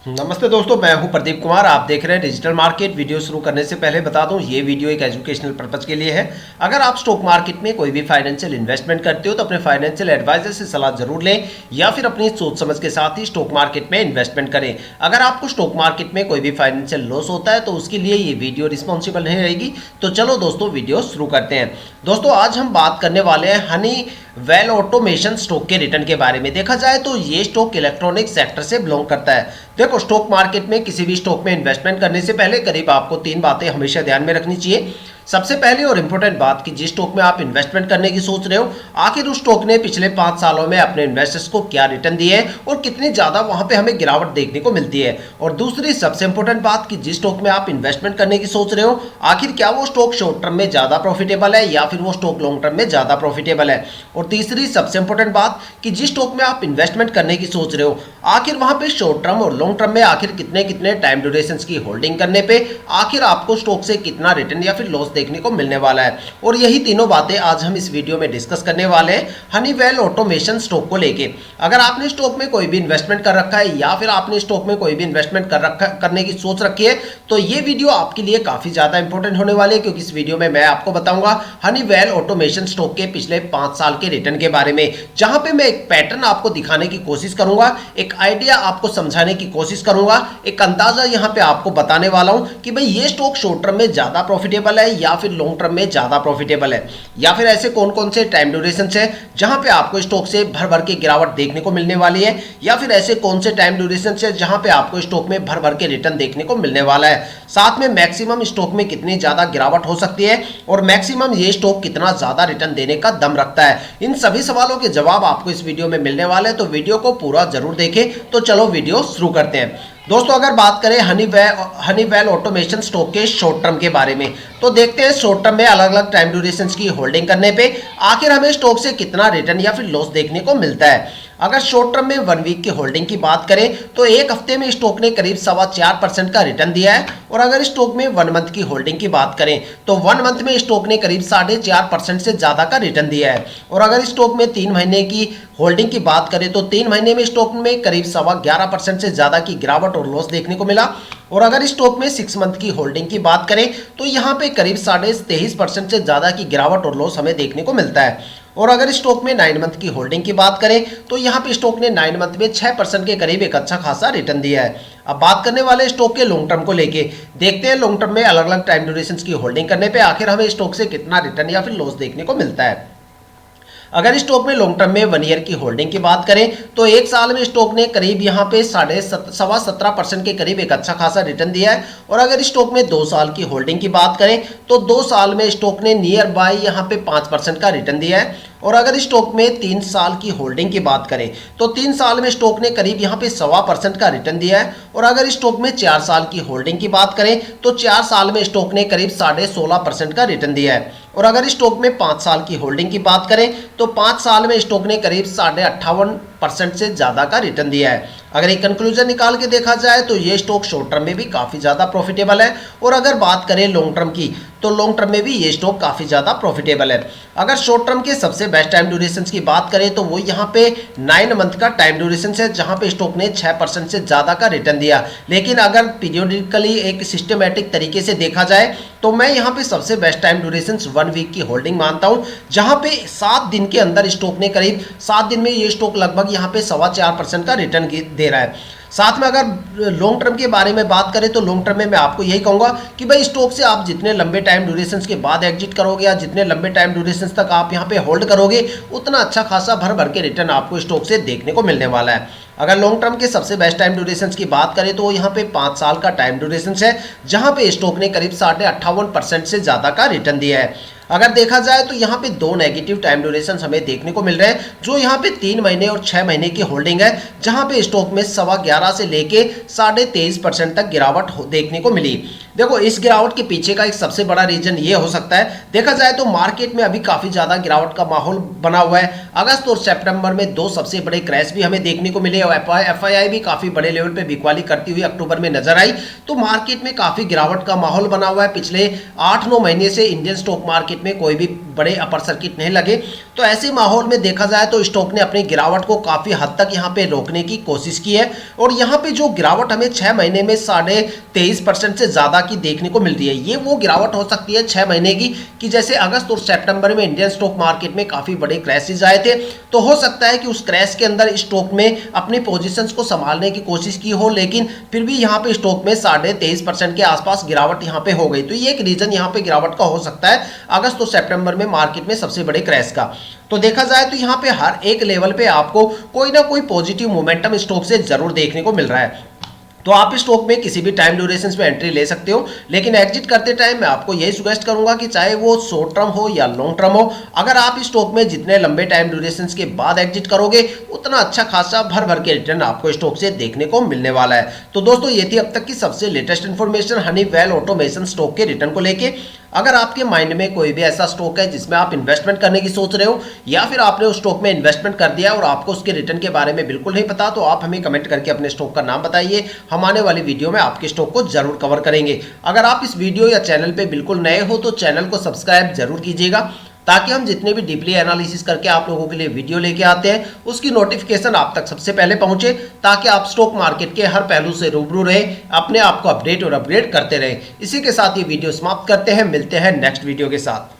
नमस्ते दोस्तों, मैं हूं प्रदीप कुमार। आप देख रहे हैं डिजिटल मार्केट। वीडियो शुरू करने से पहले बता दूं, ये वीडियो एक एजुकेशनल पर्पज के लिए है। अगर आप स्टॉक मार्केट में कोई भी फाइनेंशियल इन्वेस्टमेंट करते हो तो अपने फाइनेंशियल एडवाइजर से सलाह जरूर लें या फिर अपनी सोच समझ के साथ ही स्टॉक मार्केट में इन्वेस्टमेंट करें। अगर आपको स्टॉक मार्केट में कोई भी फाइनेंशियल लॉस होता है तो उसके लिए ये वीडियो रिस्पॉन्सिबल नहीं रहेगी। तो चलो दोस्तों, वीडियो शुरू करते हैं। दोस्तों, आज हम बात करने वाले हैं हनीवेल ऑटोमेशन स्टॉक के रिटर्न के बारे में। देखा जाए तो ये स्टॉक इलेक्ट्रॉनिक सेक्टर से बिलोंग करता है। देखो, स्टॉक मार्केट में किसी भी स्टॉक में इन्वेस्टमेंट करने से पहले करीब आपको 3 बातें हमेशा ध्यान में रखनी चाहिए। सबसे पहले और इंपॉर्टेंट बात कि जिस स्टॉक में आप इन्वेस्टमेंट करने की सोच रहे हो, आखिर उस स्टॉक ने पिछले 5 सालों में अपने इन्वेस्टर्स को क्या रिटर्न दिए है और कितनी ज्यादा वहां पे हमें गिरावट देखने को मिलती है। और दूसरी सबसे इंपॉर्टेंट बात कि जिस स्टॉक में आप इन्वेस्टमेंट करने की सोच रहे हो, आखिर क्या वो स्टॉक शॉर्ट टर्म में ज्यादा प्रॉफिटेबल है या फिर वो स्टॉक लॉन्ग टर्म में ज्यादा प्रॉफिटेबल है। और तीसरी सबसे इंपॉर्टेंट बात कि जिस स्टॉक में आप इन्वेस्टमेंट करने की सोच रहे हो, आखिर वहां पे शॉर्ट टर्म और लॉन्ग टर्म में आखिर कितने कितने टाइम ड्यूरेशन की होल्डिंग करने पे आखिर आपको स्टॉक से कितना रिटर्न या फिर लॉस देखने को मिलने वाला है। और यही तीनों बातें आज हम इस वीडियो में डिस्कस करने वाले हैं हनीवेल ऑटोमेशन स्टॉक को लेके। अगर आपने स्टॉक में कोई भी इन्वेस्टमेंट कर रखा है या फिर आपने स्टॉक में कोई भी इन्वेस्टमेंट करने की सोच रखी है तो ये वीडियो आपके लिए काफी ज्यादा इंपॉर्टेंट होने वाली है, क्योंकि इस वीडियो में मैं आपको बताऊंगा हनीवेल ऑटोमेशन स्टॉक के पिछले 5 साल के रिटर्न के बारे में, जहां पे मैं एक पैटर्न आपको दिखाने की कोशिश करूंगा, एक आइडिया आपको समझाने की कोशिश करूंगा, एक अंदाजा यहां पे आपको बताने वाला हूं कि भाई ये स्टॉक शॉर्ट टर्म में ज्यादा प्रॉफिटेबल है या फिर लॉन्ग टर्म में ज्यादा प्रॉफिटेबल है, या फिर ऐसे कौन कौन से टाइम ड्यूरेशन है जहां पे आपको स्टॉक से भर भर के गिरावट देखने को मिलने वाली है, या फिर ऐसे कौन से टाइम ड्यूरेशन है जहां पे आपको स्टॉक में भर भर के रिटर्न देखने को मिलने वाला है। साथ में मैक्सिमम स्टॉक में कितनी ज्यादा गिरावट हो सकती है और मैक्सिमम ये स्टॉक कितना ज्यादा रिटर्न देने का दम रखता है। इन सभी सवालों के जवाब आपको इस वीडियो में मिलने वाले हैं, तो वीडियो को पूरा जरूर देखें। तो चलो वीडियो शुरू करते हैं। दोस्तों, अगर बात करें हनीवेल ऑटोमेशन स्टॉक के शॉर्ट टर्म के बारे में, तो देखते हैं शॉर्ट टर्म में अलग अलग टाइम ड्यूरेशन की होल्डिंग करने पे आखिर हमें स्टॉक से कितना रिटर्न या फिर लॉस देखने को मिलता है। अगर शॉर्ट टर्म में 1 वीक की होल्डिंग की बात करें तो एक हफ्ते में स्टॉक ने करीब 4.25% का रिटर्न दिया है। और अगर स्टॉक में 1 मंथ की होल्डिंग की बात करें तो 1 मंथ में स्टॉक ने करीब 4.5% से ज्यादा का रिटर्न दिया है। और अगर स्टॉक में 3 महीने की होल्डिंग की बात करें तो 3 महीने में स्टॉक में करीब 11.25% से ज्यादा की गिरावट और लॉस देखने को मिला। और अगर स्टॉक में 6 मंथ की होल्डिंग की बात करें तो यहाँ पे करीब 23.5% से ज्यादा की गिरावट और लॉस हमें देखने को मिलता है। और अगर स्टॉक में 9 मंथ की होल्डिंग की बात करें तो यहाँ पे स्टॉक ने 9 मंथ में 6% के करीब एक अच्छा खासा रिटर्न दिया है। अब बात करने वाले स्टॉक के लॉन्ग टर्म को लेके, देखते हैं लॉन्ग टर्म में अलग अलग टाइम ड्यूरेशन की होल्डिंग करने पे आखिर हमें स्टॉक से कितना रिटर्न या फिर लॉस देखने को मिलता है। अगर स्टॉक में लॉन्ग टर्म में 1 ईयर की होल्डिंग की बात करें तो 1 साल में स्टॉक ने करीब यहाँ पे 17.5% के करीब एक अच्छा खासा रिटर्न दिया है। और अगर स्टॉक में 2 साल की होल्डिंग की बात करें तो 2 साल में स्टॉक ने नियर बाय यहाँ पे 5% का रिटर्न दिया है। और अगर स्टॉक में 3 साल की होल्डिंग की बात करें तो 3 साल में स्टॉक ने करीब यहाँ पे 1.25% का रिटर्न दिया है। और अगर स्टॉक में 4 साल की होल्डिंग की बात करें तो 4 साल में स्टॉक ने करीब 16.5% का रिटर्न दिया है। और अगर स्टॉक में 5 साल की होल्डिंग की बात करें तो 5 साल में स्टॉक ने करीब 58.5% से ज्यादा का रिटर्न दिया है। अगर एक कंक्लूजन निकाल के देखा जाए तो ये स्टॉक शॉर्ट टर्म में भी काफी ज्यादा प्रॉफिटेबल है। और अगर बात करें लॉन्ग टर्म की तो लॉन्ग टर्म में भी ये स्टॉक काफी ज्यादा प्रॉफिटेबल है। अगर शॉर्ट टर्म के सबसे बेस्ट टाइम ड्यूरेशन की बात करें तो वो यहाँ पे 9 मंथ का टाइम ड्यूरेशन है, जहां पे स्टॉक ने 6% से ज्यादा का रिटर्न दिया। लेकिन अगर पीरियोडिकली एक सिस्टमेटिक तरीके से देखा जाए तो मैं यहाँ पे सबसे बेस्ट टाइम ड्यूरेशन 1 वीक की होल्डिंग मानता हूँ, जहां पे 7 दिन के अंदर स्टॉक ने करीब 7 दिन में ये स्टॉक लगभग यहाँ पे 4.25% का रिटर्न दे रहा है। साथ में अगर लॉन्ग टर्म के बारे में बात करें तो लॉन्ग टर्म में मैं आपको यही कहूंगा कि भाई स्टॉक से आप जितने लंबे टाइम ड्यूरेशन के बाद एग्जिट करोगे या जितने लंबे टाइम ड्यूरेशन तक आप यहाँ पे होल्ड करोगे, उतना अच्छा खासा भर भर के रिटर्न आपको स्टॉक से देखने को मिलने वाला है। अगर लॉन्ग टर्म के सबसे बेस्ट टाइम ड्यूरेशन की बात करें तो यहाँ पे 5 साल का टाइम ड्यूरेशन है, जहां पे स्टॉक ने करीब 58.5% से ज्यादा का रिटर्न दिया है। अगर देखा जाए तो यहाँ पे 2 नेगेटिव टाइम ड्यूरेशन हमें देखने को मिल रहे हैं, जो यहाँ पे 3 महीने और 6 महीने की होल्डिंग है, जहां पे स्टॉक में 11.25 से लेके 23.5% तक गिरावट देखने को मिली। देखो इस गिरावट के पीछे का एक सबसे बड़ा रीजन ये हो सकता है, देखा जाए तो मार्केट में अभी काफी ज्यादा गिरावट का माहौल बना हुआ है। अगस्त और सितंबर में दो सबसे बड़े क्रैश भी हमें देखने को मिले और एफआईआई भी काफी बड़े लेवल पे बिकवाली करती हुई अक्टूबर में नजर आई। तो मार्केट में काफी गिरावट का माहौल बना हुआ है। पिछले 8-9 महीने से इंडियन स्टॉक मार्केट में कोई भी बड़े अपर सर्किट नहीं लगे। तो ऐसे माहौल में देखा जाए तो स्टॉक ने अपनी गिरावट को काफी हद तक यहाँ पे रोकने की कोशिश की है और यहाँ पे जो गिरावट हमें 6 महीने में 23.5% से ज्यादा की देखने को मिल रही है, ये वो गिरावट हो सकती है 6 महीने की कि जैसे अगस्त और सितंबर में इंडियन स्टॉक मार्केट में काफी बड़े क्रैशेस आए थे। तो हो सकता है कि उस क्रैश के अंदर स्टॉक में अपनी पोजीशंस को संभालने की कोशिश की हो, लेकिन फिर भी यहाँ पे स्टॉक में 23.5% के आसपास गिरावट यहाँ पे हो गई। तो ये एक रीजन यहाँ पे गिरावट का हो सकता है अगस्त और सितंबर में मार्केट में सबसे बड़े क्रैश का। तो देखा जाए तो यहाँ पे हर एक लेवल पे आपको कोई ना कोई पॉजिटिव मोमेंटम स्टॉक से जरूर देखने को मिल रहा है। तो आप इस स्टॉक में किसी भी टाइम ड्यूरेशन में एंट्री ले सकते हो, लेकिन एग्जिट करते टाइम मैं आपको यही सजेस्ट करूंगा कि चाहे वो शॉर्ट टर्म हो या लॉन्ग टर्म हो, अगर आप इस स्टॉक में जितने लंबे टाइम ड्यूरेशन के बाद एग्जिट करोगे उतना अच्छा खासा भर भर के रिटर्न आपको स्टॉक से देखने को मिलने वाला है। तो दोस्तों ये थी अब तक की सबसे latest information Honeywell automation stock के रिटर्न को लेके। अगर आपके माइंड में कोई भी ऐसा स्टॉक है जिसमें आप इन्वेस्टमेंट करने की सोच रहे हो या फिर आपने उस स्टॉक में इन्वेस्टमेंट कर दिया और आपको उसके रिटर्न के बारे में बिल्कुल नहीं पता, तो आप हमें कमेंट करके अपने स्टॉक का नाम बताइए। हम आने वाली वीडियो में आपके स्टॉक को जरूर कवर करेंगे। अगर आप इस वीडियो या चैनल पे बिल्कुल नए हो तो चैनल को सब्सक्राइब जरूर कीजिएगा ताकि हम जितने भी डीपली एनालिसिस करके आप लोगों के लिए वीडियो लेके आते हैं उसकी नोटिफिकेशन आप तक सबसे पहले पहुंचे, ताकि आप स्टॉक मार्केट के हर पहलू से रूबरू रहे, अपने आप को अपडेट और अपग्रेड करते रहे। इसी के साथ ये वीडियो समाप्त करते हैं, मिलते हैं नेक्स्ट वीडियो के साथ।